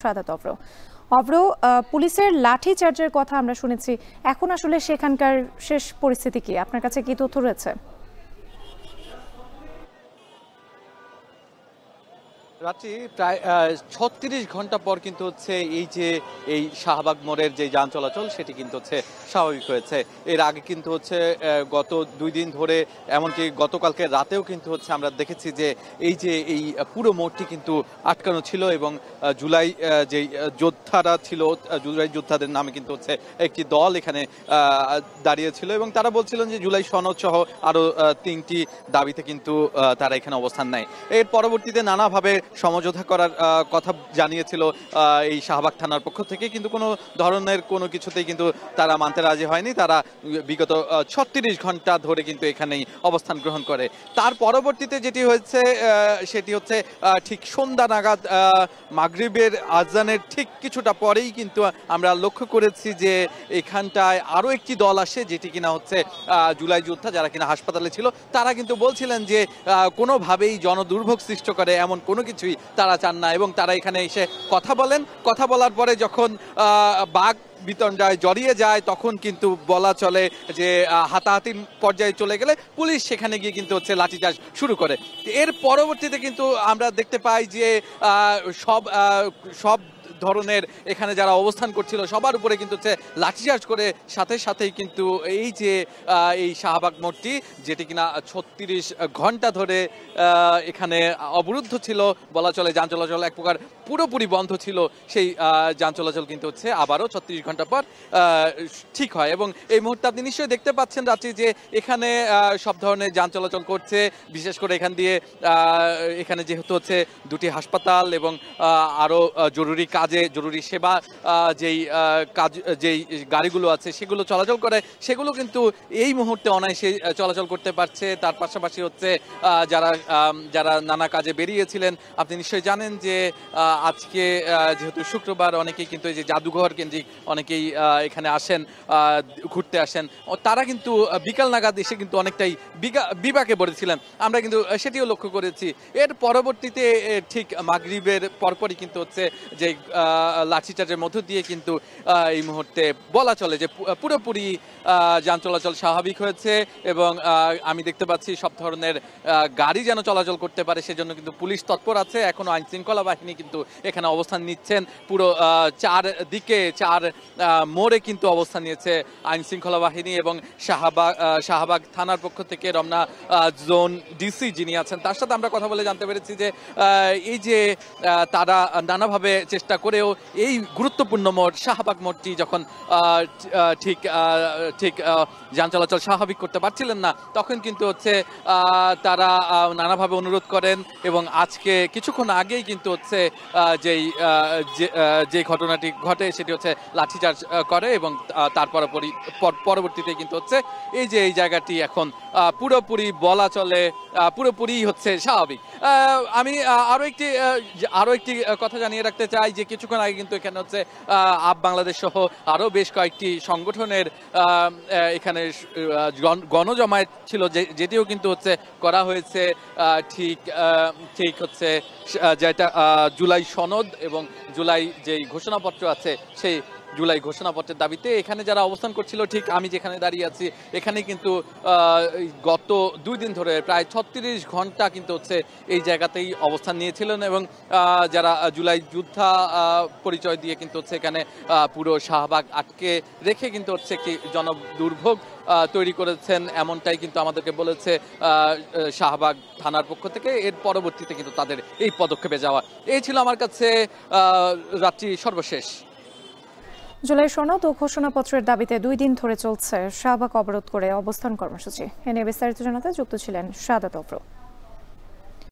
শাহাদাত অভ্র। অভ্র, পুলিশের লাঠি চার্জের কথা আমরা শুনেছি, এখন আসলে সেখানকার শেষ পরিস্থিতি কি? আপনার কাছে কি তথ্য রয়েছে? রাত্রি প্রায় ৩৬ ঘন্টা পর কিন্তু হচ্ছে এই শাহবাগ মোড়ের যে যান চলাচল সেটি কিন্তু হচ্ছে স্বাভাবিক হয়েছে। এর আগে কিন্তু হচ্ছে গত ২ দিন ধরে, এমনকি গতকালকে রাতেও কিন্তু হচ্ছে আমরা দেখেছি যে এই পুরো মোড়টি কিন্তু আটকানো ছিল এবং জুলাই যে যোদ্ধারা ছিল, জুলাই যোদ্ধাদের নামে কিন্তু হচ্ছে একটি দল এখানে দাঁড়িয়েছিল এবং তারা বলছিলেন যে জুলাই সনদ সহ আরো ৩টি দাবিতে কিন্তু তারা এখানে অবস্থান নেয়। এর পরবর্তীতে নানাভাবে সমঝোতা করার কথা জানিয়েছিল এই শাহবাগ থানার পক্ষ থেকে, কিন্তু কোনো ধরনের কোনো কিছুতেই কিন্তু তারা মানতে রাজি হয়নি। তারা বিগত ৩৬ ঘন্টা ধরে কিন্তু এখানেই অবস্থান গ্রহণ করে। তার পরবর্তীতে যেটি হয়েছে সেটি হচ্ছে ঠিক সন্ধ্যা নাগাদ মাগরিবের আজানের ঠিক কিছুটা পরেই কিন্তু আমরা লক্ষ্য করেছি যে এখানটায় আরও একটি দল আসে, যেটি কিনা হচ্ছে জুলাই যোদ্ধা, যারা কিনা হাসপাতালে ছিল। তারা কিন্তু বলছিলেন যে কোনোভাবেই জনদুর্ভোগ সৃষ্টি করে এমন কোনো কিছুই তারা চান না এবং তারা এখানে এসে কথা বলেন। কথা বলার পরে যখন বাঘ বিতণ্ডায় জড়িয়ে যায় তখন কিন্তু বলা চলে যে হাতাহাতির পর্যায়ে চলে গেলে পুলিশ সেখানে গিয়ে কিন্তু হচ্ছে লাঠিচার্জ শুরু করে। এর পরবর্তীতে কিন্তু আমরা দেখতে পাই যে সব ধরনের এখানে যারা অবস্থান করছিল সবার উপরে কিন্তু হচ্ছে লাঠিচার্জ করে সাথেই কিন্তু এই শাহবাগ মোড়টি, যেটি কিনা ৩৬ ঘন্টা ধরে এখানে অবরুদ্ধ ছিল বলা চলে, যান চলাচল এক প্রকার পুরোপুরি বন্ধ ছিল, সেই যান চলাচল কিন্তু হচ্ছে আবারও ৩৬ ঘন্টা পর ঠিক হয়। এবং এই মুহূর্তে আপনি নিশ্চয়ই দেখতে পাচ্ছেন রাত্রি যে এখানে সব ধরনের যান চলাচল করছে। বিশেষ করে এখানে যেহেতু হচ্ছে দুটি হাসপাতাল এবং আরও জরুরি সেবা যেই গাড়িগুলো আছে সেগুলো চলাচল করে, সেগুলো কিন্তু এই মুহূর্তে অনায়াসে চলাচল করতে পারছে। তার পাশাপাশি হচ্ছে যারা নানা কাজে বেরিয়েছিলেন, আপনি নিশ্চয়ই জানেন যে আজকে যেহেতু শুক্রবার, অনেকেই কিন্তু এই যে জাদুঘর কেন্দ্রিক অনেকেই এখানে আসেন, ঘুরতে আসেন, তারা কিন্তু বিকাল নাগাদ এসে কিন্তু অনেকটাই বিপাকে পড়েছিলেন, আমরা কিন্তু সেটিও লক্ষ্য করেছি। এর পরবর্তীতে ঠিক মাগরিবের পরপরই কিন্তু হচ্ছে যে লাঠিচার্জের মধ্য দিয়ে কিন্তু এই মুহূর্তে বলা চলে যে পুরোপুরি যান চলাচল স্বাভাবিক হয়েছে এবং আমি দেখতে পাচ্ছি সব ধরনের গাড়ি যেন চলাচল করতে পারে সেজন্য কিন্তু পুলিশ তৎপর আছে। এখনো আইন শৃঙ্খলা বাহিনী কিন্তু এখানে অবস্থান নিচ্ছেন। পুরো চার মোড়ে কিন্তু অবস্থান নিয়েছে আইন শৃঙ্খলা বাহিনী এবং শাহবাগ থানার পক্ষ থেকে রমনা জোন ডিসি যিনি আছেন, তার সাথে আমরা কথা বলে জানতে পেরেছি যে এই যে তারা নানাভাবে চেষ্টা করেও এই গুরুত্বপূর্ণ মোড় শাহবাগ মোড়টি যখন ঠিক যান চলাচল স্বাভাবিক করতে পারছিলেন না, তখন কিন্তু হচ্ছে তারা নানাভাবে অনুরোধ করেন এবং আজকে কিছুক্ষণ আগেই কিন্তু হচ্ছে যে ঘটনাটি ঘটে সেটি হচ্ছে লাঠিচার্জ করে এবং তার পরবর্তীতে কিন্তু হচ্ছে এই জায়গাটি এখন পুরোপুরি বলা চলে পুরোপুরি হচ্ছে স্বাভাবিক। আমি আরো একটি কথা জানিয়ে রাখতে চাই যে কিছুক্ষণ আগে কিন্তু এখানে হচ্ছে আপ বাংলাদেশ সহ আরো বেশ কয়েকটি সংগঠনের এখানে গণজমায়েত ছিল, যেটিও কিন্তু হচ্ছে করা হয়েছে ঠিক হচ্ছে যেটা জুলাই সনদ এবং জুলাই যেই ঘোষণাপত্র আছে সেই জুলাই ঘোষণাপত্রের দাবিতে এখানে যারা অবস্থান করছিল, ঠিক আমি যেখানে দাঁড়িয়ে আছি এখানে কিন্তু গত ২ দিন ধরে প্রায় ৩৬ ঘন্টা কিন্তু হচ্ছে এই জায়গাতেই অবস্থান নিয়েছিলেন এবং যারা জুলাই যোদ্ধা পরিচয় দিয়ে কিন্তু হচ্ছে এখানে পুরো শাহবাগ আটকে রেখে কিন্তু হচ্ছে একটি জনদুর্ভোগ তৈরি করেছেন, এমনটাই কিন্তু আমাদেরকে বলেছে শাহবাগ থানার পক্ষ থেকে। এর পরবর্তীতে কিন্তু তাদের এই পদক্ষেপে যাওয়া। এই ছিল আমার কাছে রাত্রি সর্বশেষ। জুলাই সনদ ও ঘোষণাপত্রের দাবিতে ২ দিন ধরে চলছে শাহবাগ অবরোধ করে অবস্থান কর্মসূচি। এ নিয়ে বিস্তারিত জানাতে যুক্ত ছিলেন শাহাদাত অভ্র।